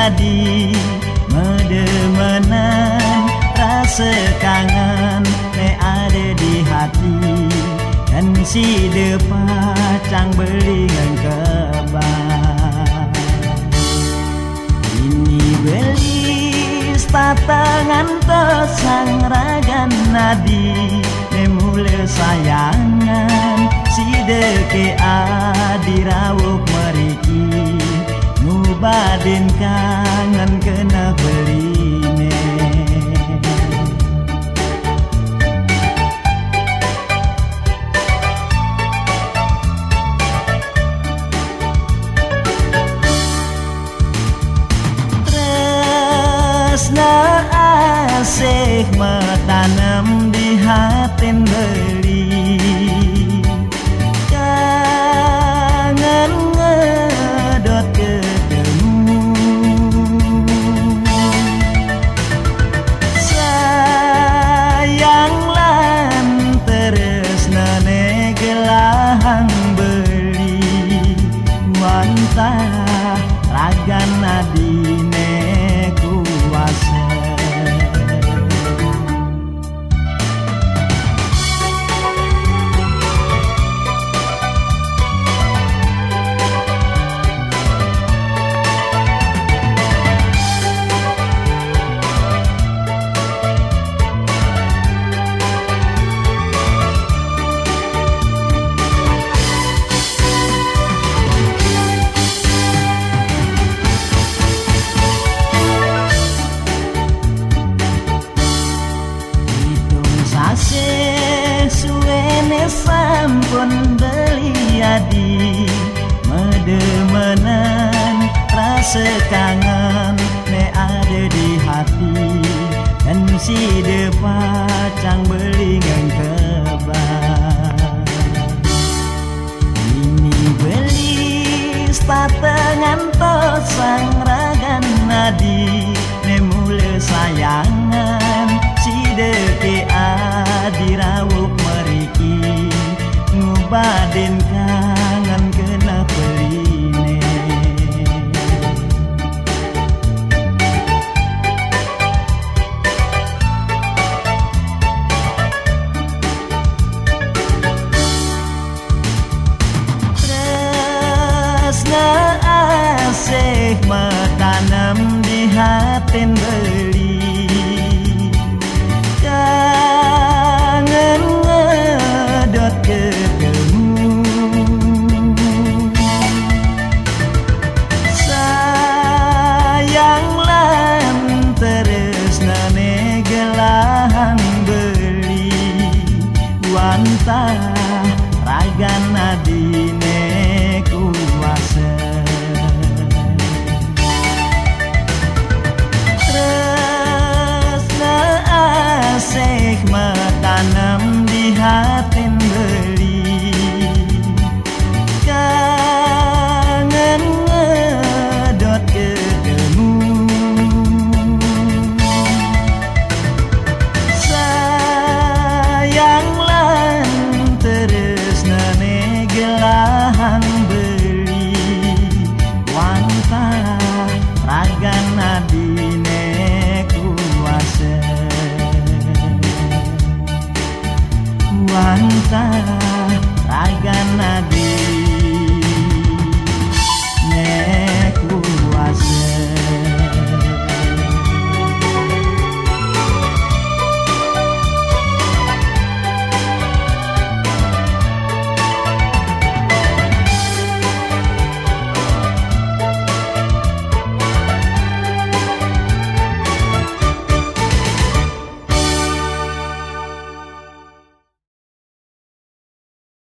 adi medemenan rasa kangen me ada di hati dan si depacang belingan kebar ini belis tatangan tosang ragan nadi memule sayangan si deke adi rawuk meriki ngubadin kangen kena beline tresna asih metanam di hatin beli kangen ngedot ketemu sayang lan tresna negelahang beli wantah ragan adine kuasa suwene sampun beli adi medemenan rasa kangen me ada di hati dan si depacang belingan kebar ini belis patengan tosang ragan nadi memule sayangan si deke adi rawuk meriki ngubadin kangen kena peline tresna asih metanam di hatin beli kangen ngedot ketemu sayang lan tresna negelahang beli wantah ragan adine